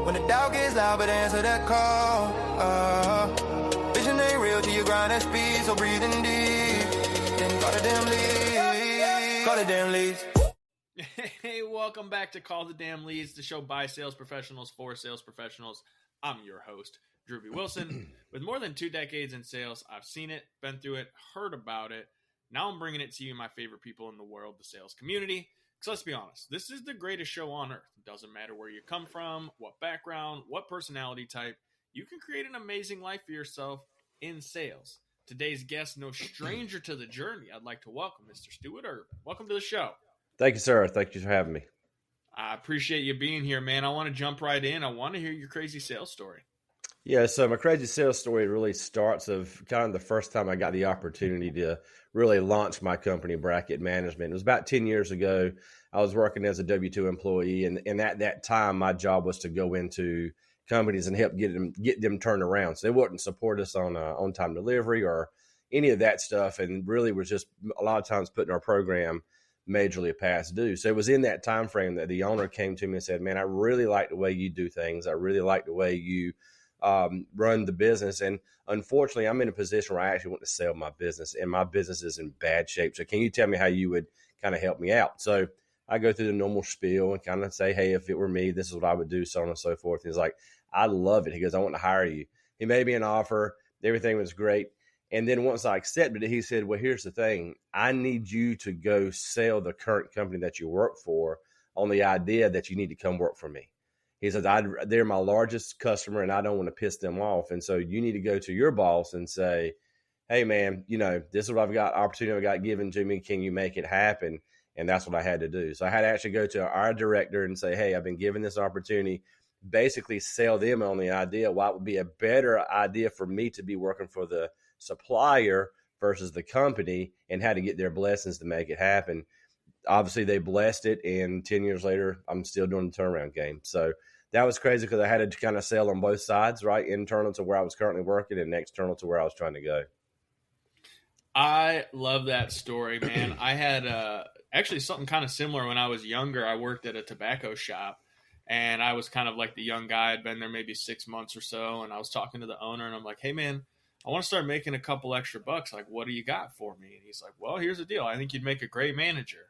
When the doubt gets loud, but answer that call. Vision ain't real till you grind at speed, so breathing deep. Then call the damn leads. Call the damn leads. Hey, welcome back to Call the Damn Leads, the show by sales professionals for sales professionals. I'm your host, Drewbie Wilson. With more than 2 decades in sales, I've seen it, been through it, heard about it. Now I'm bringing it to you, my favorite people in the world, the sales community. Because let's be honest, this is the greatest show on earth. It doesn't matter where you come from, what background, what personality type. You can create an amazing life for yourself in sales. Today's guest, no stranger to the journey. I'd like to welcome Mr. Stewart Ervin. Welcome to the show. Thank you, sir. Thank you for having me. I appreciate you being here, man. I want to jump right in. I want to hear your crazy sales story. Yeah, so my crazy sales story really starts of kind of the first time I got the opportunity to really launch my company, Bracket Management. It was about 10 years ago. I was working as a W-2 employee, and at that time, my job was to go into companies and help get them turned around. So they wouldn't support us on on-time delivery or any of that stuff, and really was just a lot of times putting our program majorly past due. So it was in that time frame that the owner came to me and said, man, I really like the way you do things. I really like the way you run the business. And unfortunately, I'm in a position where I actually want to sell my business, and my business is in bad shape. So can you tell me how you would kind of help me out? So I go through the normal spiel and kind of say, hey, if it were me, this is what I would do, so on and so forth. And he's like, I love it. He goes, I want to hire you. He made me an offer. Everything was great. And then once I accepted it, he said, well, here's the thing. I need you to go sell the current company that you work for on the idea that you need to come work for me. He says, they're my largest customer and I don't want to piss them off. And so you need to go to your boss and say, hey, man, this is what I've got, opportunity I've got given to me. Can you make it happen? And that's what I had to do. So I had to actually go to our director and say, hey, I've been given this opportunity, basically sell them on the idea. Why it would be a better idea for me to be working for the supplier versus the company, and how to get their blessings to make it happen. Obviously they blessed it, and 10 years later I'm still doing the turnaround game. So that was crazy because I had to kind of sell on both sides, right? Internal to where I was currently working and external to where I was trying to go. I love that story, man. I had actually something kind of similar when I was younger. I worked at a tobacco shop, and I was kind of like the young guy. I'd been there maybe 6 months or so, and I was talking to the owner, and I'm like, hey man, I want to start making a couple extra bucks. Like, what do you got for me? And he's like, well, here's the deal. I think you'd make a great manager.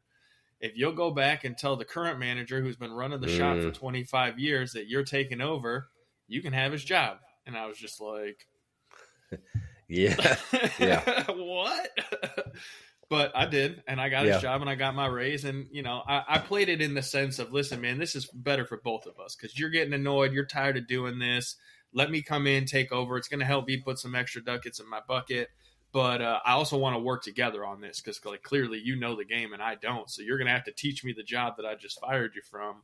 If you'll go back and tell the current manager who's been running the shop for 25 years that you're taking over, you can have his job. And I was just like, yeah. What? But I did, and I got his job, and I got my raise. And, I played it in the sense of, listen, man, this is better for both of us because you're getting annoyed. You're tired of doing this. Let me come in, take over. It's going to help me put some extra ducats in my bucket. But I also want to work together on this because clearly you know the game and I don't. So you're going to have to teach me the job that I just fired you from.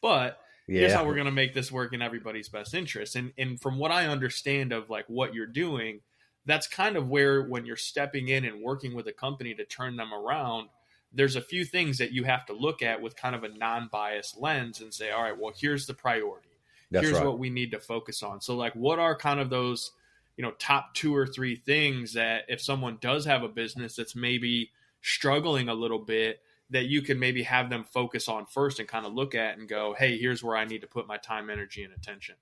But here's how we're going to make this work in everybody's best interest. And from what I understand of like what you're doing, that's kind of where when you're stepping in and working with a company to turn them around, there's a few things that you have to look at with kind of a non-biased lens and say, all right, well, here's the priority. Here's what we need to focus on. So like, what are kind of those, top 2 or 3 things that if someone does have a business that's maybe struggling a little bit, that you can maybe have them focus on first and kind of look at and go, hey, here's where I need to put my time, energy, and attention.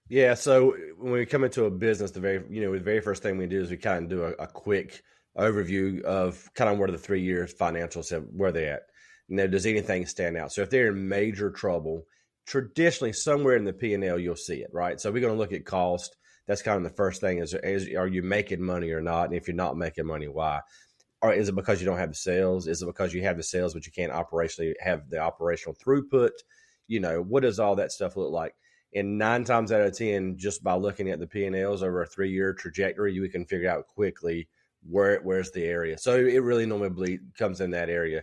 Yeah. So when we come into a business, the very first thing we do is we kind of do a quick overview of kind of where the 3 years financials, where they're at. Does anything stand out? So if they're in major trouble, traditionally somewhere in the P&L, you'll see it, right? So we're going to look at cost. That's kind of the first thing is are you making money or not? And if you're not making money, why? Or is it because you don't have the sales? Is it because you have the sales, but you can't operationally have the operational throughput? What does all that stuff look like? And 9 times out of 10, just by looking at the P&Ls over a 3-year trajectory, we can figure out quickly where's the area. So it really normally comes in that area.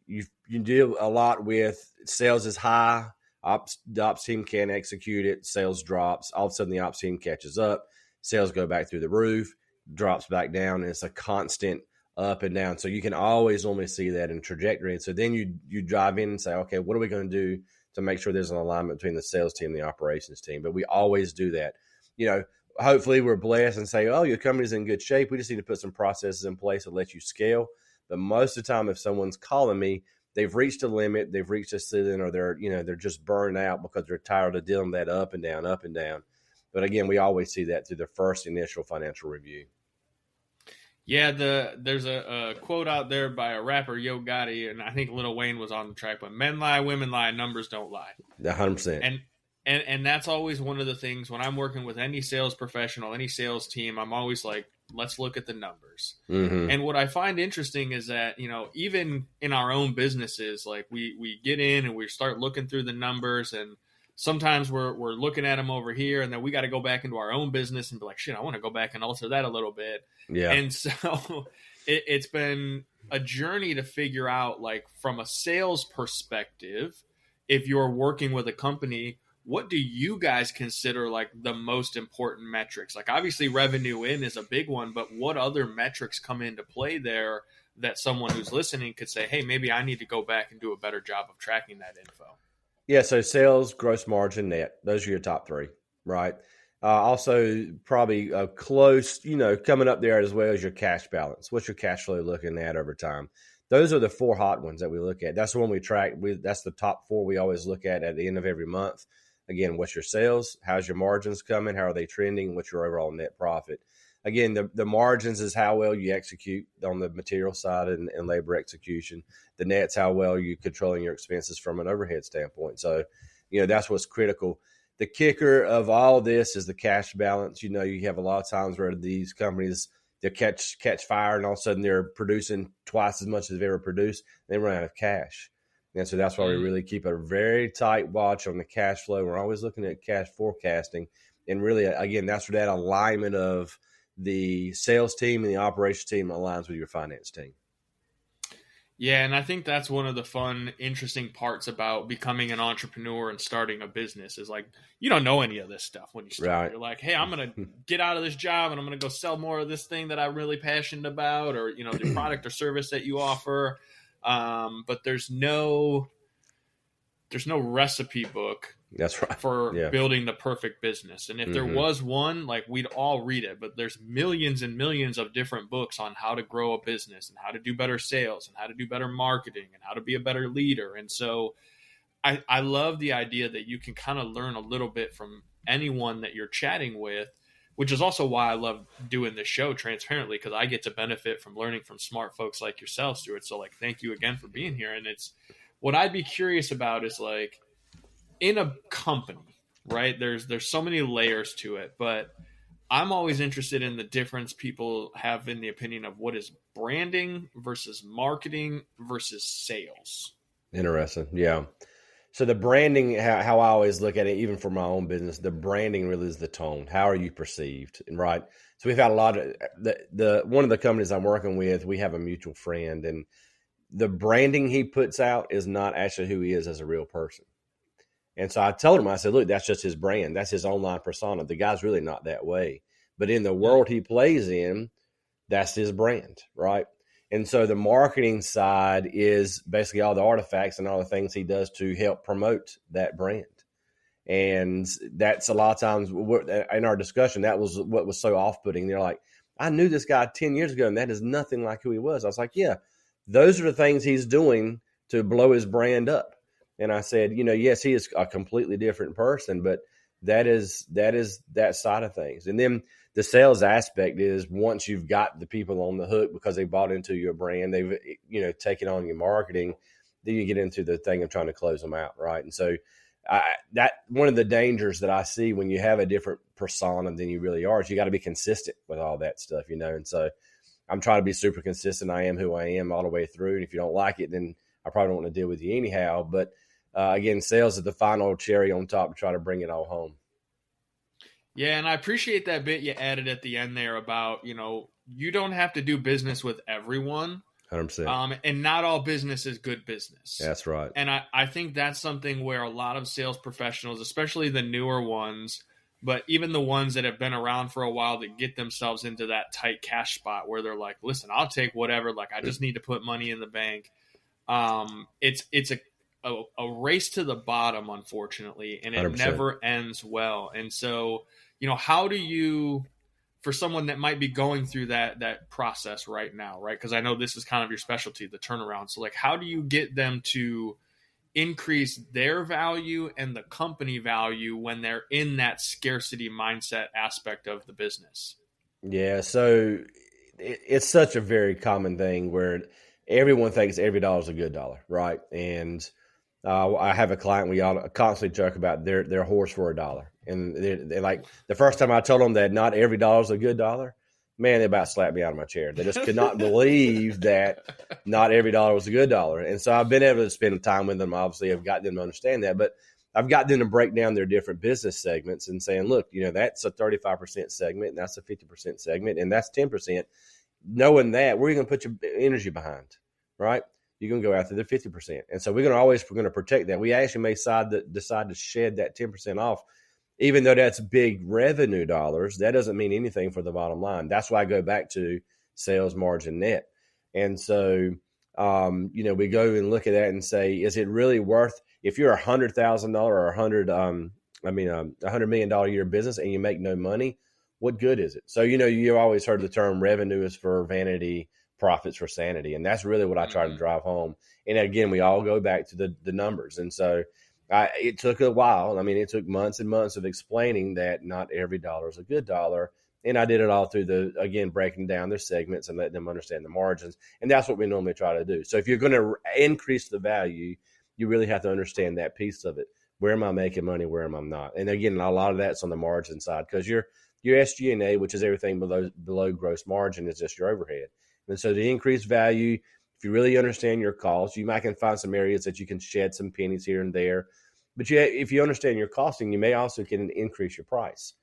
You deal a lot with sales is high. The ops team can't execute it. Sales drops. All of a sudden, the ops team catches up. Sales go back through the roof, drops back down, and it's a constant up and down. So you can always normally see that in trajectory. And so then you drive in and say, okay, what are we going to do to make sure there's an alignment between the sales team and the operations team? But we always do that. Hopefully we're blessed and say, oh, your company's in good shape. We just need to put some processes in place that let you scale. But most of the time, if someone's calling me, they've reached a limit, they've reached a ceiling, or they're just burned out because they're tired of dealing with that up and down, up and down. But again, we always see that through the first initial financial review. Yeah, there's a quote out there by a rapper, Yo Gotti, and I think Lil Wayne was on the track, but men lie, women lie, numbers don't lie. 100%. And that's always one of the things when I'm working with any sales professional, any sales team, I'm always like, let's look at the numbers. Mm-hmm. And what I find interesting is that, even in our own businesses, like we get in and we start looking through the numbers, and sometimes we're looking at them over here, and then we got to go back into our own business and be like, shit, I want to go back and alter that a little bit. Yeah. And so it's been a journey to figure out, like, from a sales perspective, if you're working with a company, what do you guys consider like the most important metrics? Like, obviously revenue in is a big one, but what other metrics come into play there that someone who's listening could say, hey, maybe I need to go back and do a better job of tracking that info? Yeah. So sales, gross margin, net, those are your top three, right? Also probably close, coming up there as well as your cash balance. What's your cash flow looking at over time? Those are the four hot ones that we look at. That's the one we track. That's the top four we always look at the end of every month. Again, what's your sales? How's your margins coming? How are they trending? What's your overall net profit? Again, the margins is how well you execute on the material side and labor execution. The net's how well you're controlling your expenses from an overhead standpoint. So, that's what's critical. The kicker of all this is the cash balance. You have a lot of times where these companies, they catch fire and all of a sudden they're producing twice as much as they've ever produced. They run out of cash. And so that's why we really keep a very tight watch on the cash flow. We're always looking at cash forecasting. And really, again, that's where that alignment of the sales team and the operations team aligns with your finance team. Yeah, and I think that's one of the fun, interesting parts about becoming an entrepreneur and starting a business is, like, you don't know any of this stuff when you start. Right. You're like, hey, I'm going to get out of this job and I'm going to go sell more of this thing that I'm really passionate about, or, the product or service that you offer. But there's no recipe book. That's right. For building the perfect business. And if there was one, like, we'd all read it, but there's millions and millions of different books on how to grow a business and how to do better sales and how to do better marketing and how to be a better leader. And so I love the idea that you can kind of learn a little bit from anyone that you're chatting with, which is also why I love doing this show transparently, because I get to benefit from learning from smart folks like yourself, Stewart. So, like, thank you again for being here. And it's what I'd be curious about is, like, in a company, right? There's so many layers to it, but I'm always interested in the difference people have in the opinion of what is branding versus marketing versus sales. Interesting. Yeah. So the branding, how I always look at it, even for my own business, the branding really is the tone. How are you perceived? And right. So we've had a lot of one of the companies I'm working with, we have a mutual friend, and the branding he puts out is not actually who he is as a real person. And so I told him, I said, look, that's just his brand. That's his online persona. The guy's really not that way. But in the world he plays in, that's his brand, right? And so the marketing side is basically all the artifacts and all the things he does to help promote that brand. And that's a lot of times in our discussion, that was what was so off-putting. They're like, I knew this guy 10 years ago, and that is nothing like who he was. I was like, yeah, those are the things he's doing to blow his brand up. And I said, yes, he is a completely different person, but that is that side of things. And then the sales aspect is once you've got the people on the hook because they bought into your brand, they've, taken on your marketing, then you get into the thing of trying to close them out. Right. And so that one of the dangers that I see when you have a different persona than you really are is you got to be consistent with all that stuff, And so I'm trying to be super consistent. I am who I am all the way through. And if you don't like it, then I probably don't want to deal with you anyhow. But again, sales is the final cherry on top to try to bring it all home. Yeah, and I appreciate that bit you added at the end there about, you don't have to do business with everyone. 100%. And not all business is good business. That's right. And I think that's something where a lot of sales professionals, especially the newer ones, but even the ones that have been around for a while that get themselves into that tight cash spot where they're like, listen, I'll take whatever. Like, I just need to put money in the bank. It's a race to the bottom, unfortunately, and it 100%. never ends well. And so, how do you, for someone that might be going through that process right now, right? Because I know this is kind of your specialty, the turnaround. So like, how do you get them to increase their value and the company value when they're in that scarcity mindset aspect of the business? Yeah, so it's such a very common thing where everyone thinks every dollar is a good dollar, right? And I have a client we all constantly joke about their horse for a dollar, and they're like, the first time I told them that not every dollar is a good dollar, man, they about slapped me out of my chair. They just could not believe that not every dollar was a good dollar. And so I've been able to spend time with them. Obviously, I've got them to understand that, but I've got them to break down their different business segments and saying, look, that's a 35% segment, and that's a 50% segment, and that's 10%. Knowing that, where are you going to put your energy behind, right? You're going to go after the 50%. And so we're going to protect that. We actually may decide to shed that 10% off. Even though that's big revenue dollars, that doesn't mean anything for the bottom line. That's why I go back to sales margin net. And so, we go and look at that and say, is it really worth, if you're $100,000 or $100 million a year business and you make no money, what good is it? So, you always heard the term revenue is for vanity, profits for sanity. And that's really what I try to drive home. And again, we all go back to the numbers. And so it took a while. I mean, it took months and months of explaining that not every dollar is a good dollar. And I did it all through breaking down their segments and letting them understand the margins. And that's what we normally try to do. So if you're going to increase the value, you really have to understand that piece of it. Where am I making money? Where am I not? And again, a lot of that's on the margin side, because your SG&A, which is everything below gross margin, is just your overhead. And so the increased value, if you really understand your costs, you might can find some areas that you can shed some pennies here and there. But if you understand your costing, you may also can increase your price.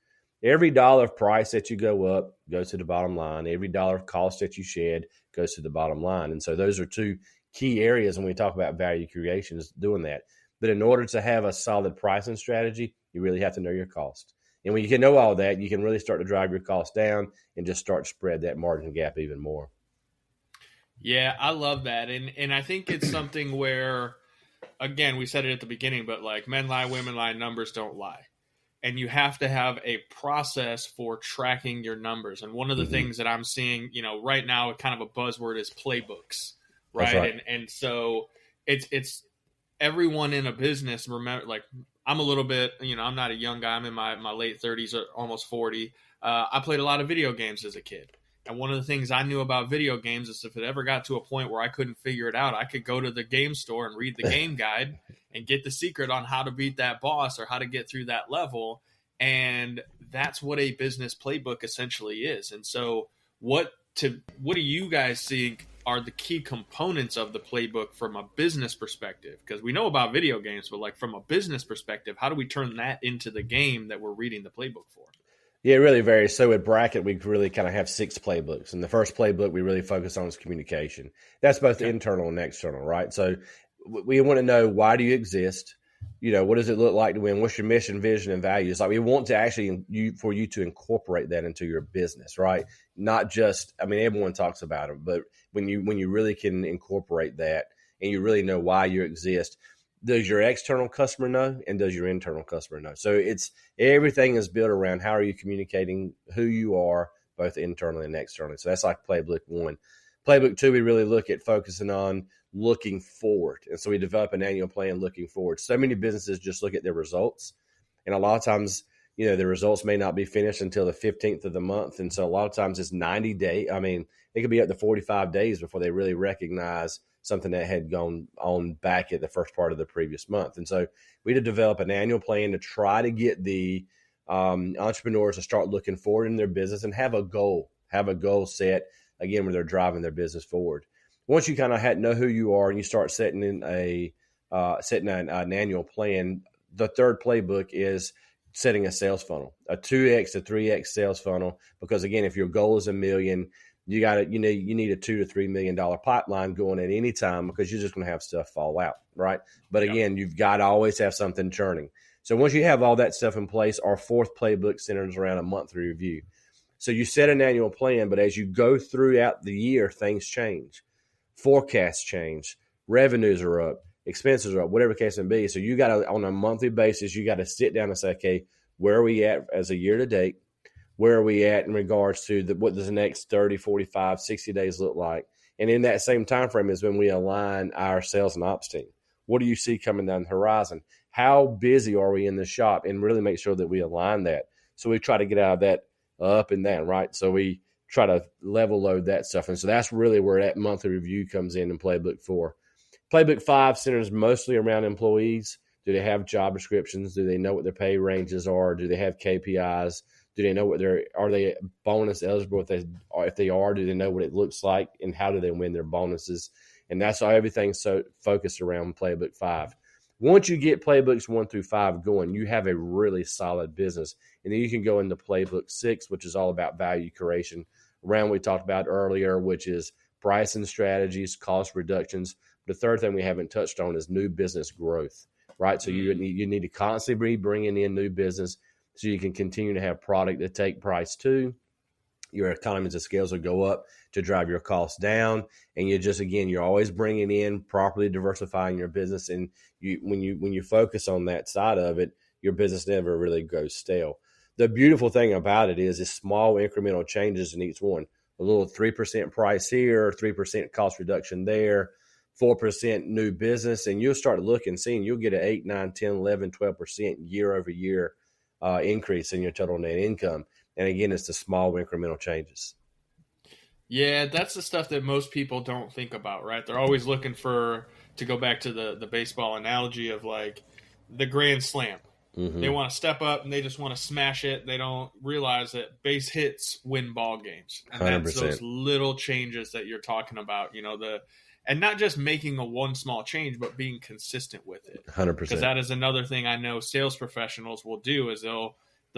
Every dollar of price that you go up goes to the bottom line. Every dollar of cost that you shed goes to the bottom line. And so those are two key areas when we talk about value creation, is doing that. But in order to have a solid pricing strategy, you really have to know your cost. And when you can know all that, you can really start to drive your costs down and just start to spread that margin gap even more. Yeah, I love that. And I think it's something where, again, we said it at the beginning, but like, men lie, women lie, numbers don't lie. And you have to have a process for tracking your numbers. And one of the things that I'm seeing, right now, kind of a buzzword is playbooks, right? And so it's everyone in a business. Remember, like, I'm a little bit, I'm not a young guy. I'm in my late 30s, or almost 40. I played a lot of video games as a kid. And one of the things I knew about video games is if it ever got to a point where I couldn't figure it out, I could go to the game store and read the game guide and get the secret on how to beat that boss or how to get through that level. And that's what a business playbook essentially is. And so what do you guys think are the key components of the playbook from a business perspective? Because we know about video games, but like, from a business perspective, how do we turn that into the game that we're reading the playbook for? Yeah, it really varies. So at Bracket, we really kind of have 6 playbooks. And the first playbook we really focus on is communication. That's both internal and external, right? So we want to know, why do you exist? What does it look like to win? What's your mission, vision, and values? Like, we want to actually for you to incorporate that into your business, right? Not just, everyone talks about it, but when you really can incorporate that and you really know why you exist, does your external customer know, and does your internal customer know? So everything is built around how are you communicating who you are, both internally and externally. So that's like playbook 1. Playbook 2, we really look at focusing on looking forward. And so we develop an annual plan looking forward. So many businesses just look at their results. And a lot of times, the results may not be finished until the 15th of the month. And so a lot of times it's 90 days. It could be up to 45 days before they really recognize something that had gone on back at the first part of the previous month. And so we had to develop an annual plan to try to get the entrepreneurs to start looking forward in their business and have a goal set, again, where they're driving their business forward. Once you kind of know who you are and you start setting an annual plan, the third playbook is setting a sales funnel, a 2x to 3x sales funnel. Because again, if your goal is $1 million, you need a $2 to $3 million pipeline going at any time, because you're just going to have stuff fall out, right? But again, you've got to always have something churning. So once you have all that stuff in place, our fourth playbook centers around a monthly review. So you set an annual plan, but as you go throughout the year, things change. Forecasts change. Revenues are up. Expenses are up, whatever the case may be. So you got to, on a monthly basis, you got to sit down and say, okay, where are we at as a year to date? where are we at in regards to what does the next 30, 45, 60 days look like? And in that same time frame is when we align our sales and ops team. What do you see coming down the horizon? How busy are we in the shop? And really make sure that we align that. So we try to get out of that up and down, right? So we try to level load that stuff. And so that's really where that monthly review comes in Playbook 4. Playbook 5 centers mostly around employees. Do they have job descriptions? Do they know what their pay ranges are? Do they have KPIs? Do they know are they bonus eligible? If they are, do they know what it looks like and how do they win their bonuses? And that's all everything's so focused around Playbook 5. Once you get Playbooks 1 through 5 going, you have a really solid business. And then you can go into Playbook 6, which is all about value creation, around what we talked about earlier, which is pricing strategies, cost reductions. The third thing we haven't touched on is new business growth, right? So you need to constantly be bringing in new business so you can continue to have product to take price to. Your economies of scales will go up to drive your costs down. And you're always bringing in, properly diversifying your business. And when you focus on that side of it, your business never really goes stale. The beautiful thing about it is small incremental changes in each one. A little 3% price here, 3% cost reduction there, 4% new business. And you'll start looking, seeing you'll get an 8, 9, 10, 11, 12% year over year increase in your total net income. And again, it's the small incremental changes. Yeah, that's the stuff that most people don't think about, right? They're always looking to go back to the baseball analogy of like the grand slam. Mm-hmm. They want to step up and they just want to smash it. They don't realize that base hits win ball games. And 100%. That's those little changes that you're talking about, and not just making a one small change, but being consistent with it. 100%. Because that is another thing I know sales professionals will do is they'll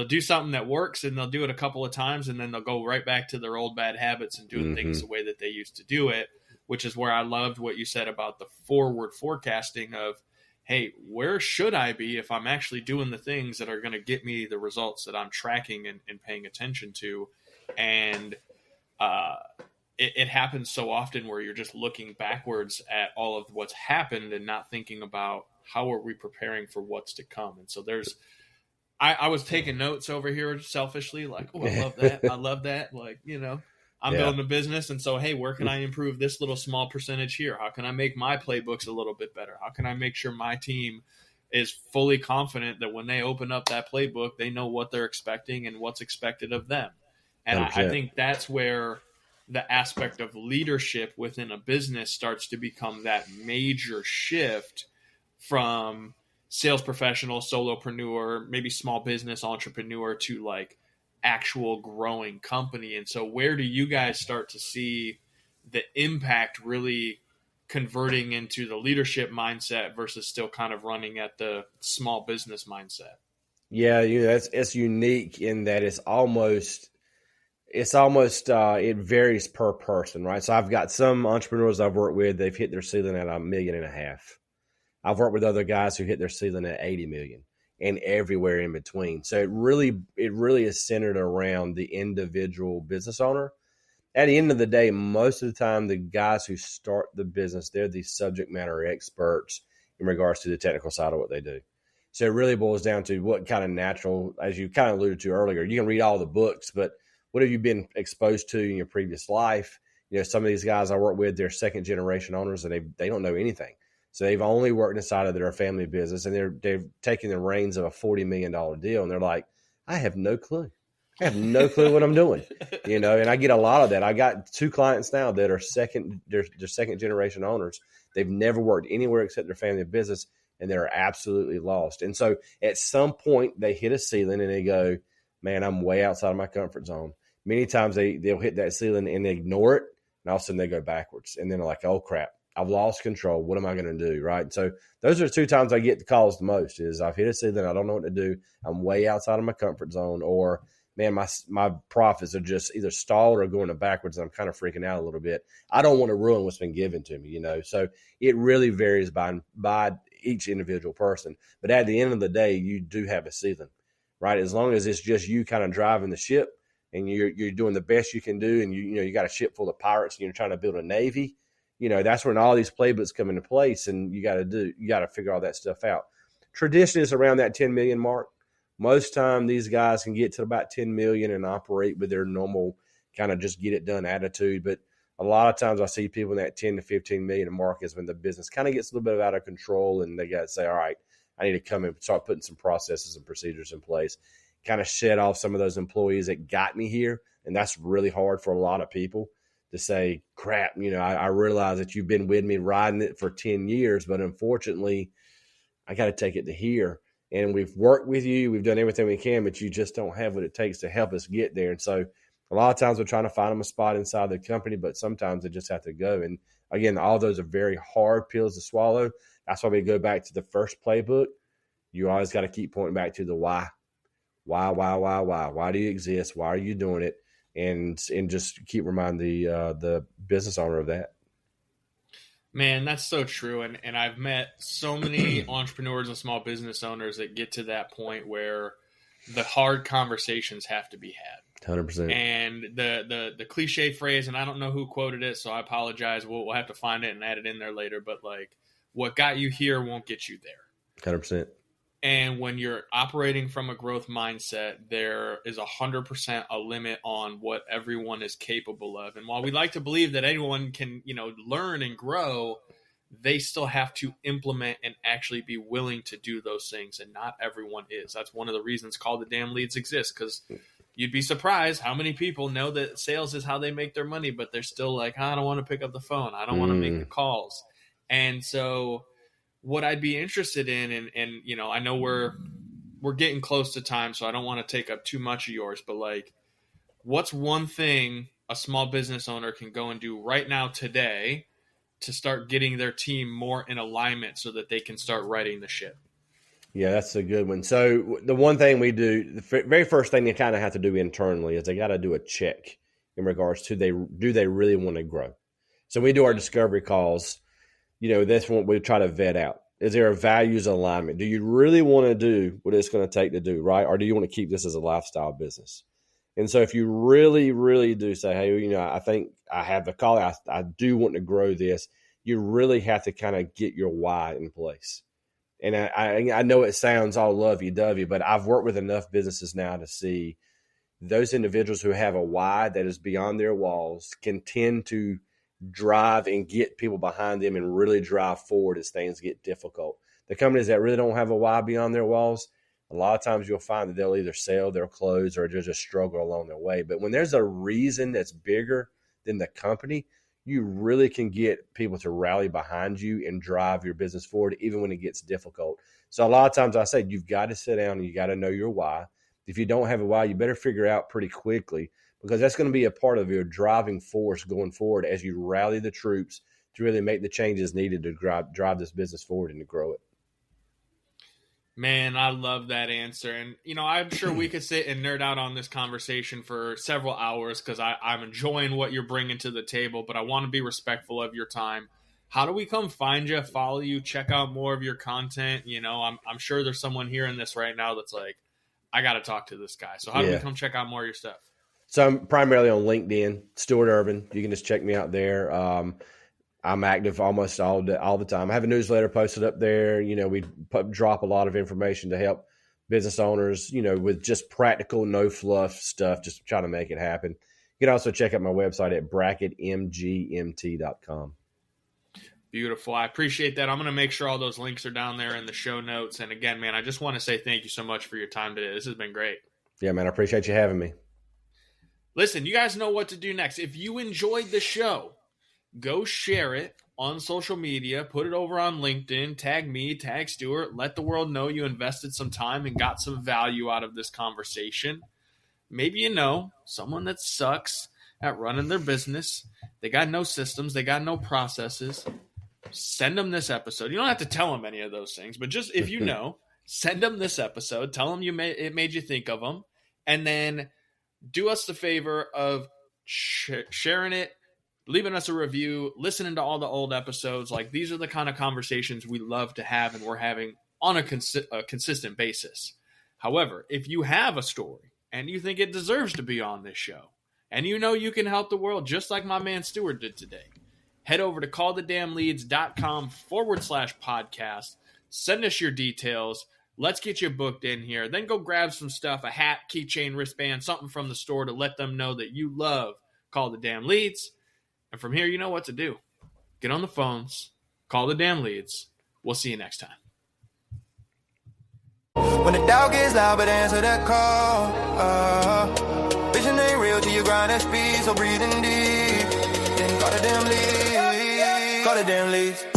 do something that works and they'll do it a couple of times and then they'll go right back to their old bad habits and doing things the way that they used to do it, which is where I loved what you said about the forward forecasting of, hey, where should I be if I'm actually doing the things that are going to get me the results that I'm tracking and paying attention to? And it happens so often where you're just looking backwards at all of what's happened and not thinking about how are we preparing for what's to come. And so I was taking notes over here selfishly, like, oh, I love that. I love that. Like, I'm building a business. And so, hey, where can I improve this little small percentage here? How can I make my playbooks a little bit better? How can I make sure my team is fully confident that when they open up that playbook, they know what they're expecting and what's expected of them? And I think that's where the aspect of leadership within a business starts to become that major shift from sales professional, solopreneur, maybe small business entrepreneur to like actual growing company. And so where do you guys start to see the impact really converting into the leadership mindset versus still kind of running at the small business mindset? Yeah, it's unique in that it varies per person, right? So I've got some entrepreneurs I've worked with, they've hit their ceiling at $1.5 million. I've worked with other guys who hit their ceiling at 80 million and everywhere in between. So it really is centered around the individual business owner. At the end of the day, most of the time, the guys who start the business, they're the subject matter experts in regards to the technical side of what they do. So it really boils down to what kind of natural, as you kind of alluded to earlier, you can read all the books, but what have you been exposed to in your previous life? Some of these guys I work with, they're second generation owners and they don't know anything. So they've only worked inside of their family business and they're taking the reins of a $40 million deal. And they're like, I have no clue. I have no clue what I'm doing, and I get a lot of that. I got 2 clients now that are they're second generation owners. They've never worked anywhere except their family business and they're absolutely lost. And so at some point they hit a ceiling and they go, man, I'm way outside of my comfort zone. Many times they'll hit that ceiling and they ignore it. And all of a sudden they go backwards and then they're like, oh crap, I've lost control. What am I going to do? Right. So those are the 2 times I get the calls the most is I've hit a ceiling. I don't know what to do. I'm way outside of my comfort zone, or man, my profits are just either stalled or going backwards. And I'm kind of freaking out a little bit. I don't want to ruin what's been given to me, So it really varies by each individual person. But at the end of the day, you do have a ceiling, right? As long as it's just you kind of driving the ship and you're doing the best you can do, and you got a ship full of pirates and you're trying to build a navy, that's when all these playbooks come into place, and you got to figure all that stuff out. Tradition is around that 10 million mark. Most time these guys can get to about 10 million and operate with their normal kind of just get it done attitude. But a lot of times I see people in that 10 to 15 million mark is when the business kind of gets a little bit out of control and they got to say, all right, I need to come and start putting some processes and procedures in place, kind of shed off some of those employees that got me here. And that's really hard for a lot of people to say, crap, I realize that you've been with me riding it for 10 years, but unfortunately I got to take it to here. And we've worked with you. We've done everything we can, but you just don't have what it takes to help us get there. And so a lot of times we're trying to find them a spot inside the company, but sometimes they just have to go. And again, all those are very hard pills to swallow. That's why we go back to the first playbook. You always got to keep pointing back to the why. Why? Why do you exist? Why are you doing it? And just keep reminding the business owner of that. Man, that's so true. And I've met so many entrepreneurs and small business owners that get to that point where the hard conversations have to be had. 100%. And the cliche phrase, and I don't know who quoted it, so I apologize. We'll have to find it and add it in there later. But like, what got you here won't get you there. 100%. And when you're operating from a growth mindset, there is 100% a limit on what everyone is capable of. And while we like to believe that anyone can, learn and grow, they still have to implement and actually be willing to do those things. And not everyone is. That's one of the reasons Call the Damn Leads exists, because you'd be surprised how many people know that sales is how they make their money, but they're still like, I don't want to pick up the phone. I don't want to make the calls. And so what I'd be interested in, and I know we're getting close to time, so I don't want to take up too much of yours, but like, what's one thing a small business owner can go and do right now today to start getting their team more in alignment so that they can start righting the ship? Yeah, that's a good one. So the one thing we do, the very first thing they kind of have to do internally is they got to do a check in regards to do they really want to grow? So we do our discovery calls. That's what we try to vet out. Is there a values alignment? Do you really want to do what it's going to take to do, right? Or do you want to keep this as a lifestyle business? And so if you really, really do say, hey, I think I have the call, I do want to grow this, you really have to kind of get your why in place. And I know it sounds all lovey-dovey, but I've worked with enough businesses now to see those individuals who have a why that is beyond their walls can tend to drive and get people behind them and really drive forward as things get difficult. The companies that really don't have a why beyond their walls, a lot of times you'll find that they'll either sell, they'll close, or they'll just struggle along their way. But when there's a reason that's bigger than the company, you really can get people to rally behind you and drive your business forward, even when it gets difficult. So a lot of times I say, you've got to sit down and you got to know your why. If you don't have a why, you better figure out pretty quickly, because that's going to be a part of your driving force going forward as you rally the troops to really make the changes needed to drive this business forward and to grow it. Man, I love that answer. And, I'm sure we could sit and nerd out on this conversation for several hours because I'm enjoying what you're bringing to the table, but I want to be respectful of your time. How do we come find you, follow you, check out more of your content? I'm sure there's someone hearing this right now that's like, I got to talk to this guy. So how do we come check out more of your stuff? So I'm primarily on LinkedIn, Stewart Ervin. You can just check me out there. I'm active almost all the time. I have a newsletter posted up there. We drop a lot of information to help business owners, with just practical, no fluff stuff, just trying to make it happen. You can also check out my website at bracketmgmt.com. Beautiful. I appreciate that. I'm going to make sure all those links are down there in the show notes. And again, man, I just want to say thank you so much for your time today. This has been great. Yeah, man, I appreciate you having me. Listen, you guys know what to do next. If you enjoyed the show, go share it on social media, put it over on LinkedIn, tag me, tag Stewart, let the world know you invested some time and got some value out of this conversation. Maybe someone that sucks at running their business. They got no systems. They got no processes. Send them this episode. You don't have to tell them any of those things, but just if send them this episode. Tell them it made you think of them. And then do us the favor of sharing it, leaving us a review, listening to all the old episodes. Like, these are the kind of conversations we love to have and we're having on a consistent basis. However, if you have a story and you think it deserves to be on this show and you can help the world just like my man Stewart did today, head over to callthedamnleads.com/podcast. Send us your details. Let's get you booked in here. Then go grab some stuff, a hat, keychain, wristband, something from the store to let them know that you love Call the Damn Leads. And from here, you know what to do. Get on the phones, call the damn leads. We'll see you next time. When the doubt gets loud, but answer that call. Vision ain't real till you grind at speed, so breathing deep. Then call the damn leads. Call the damn leads.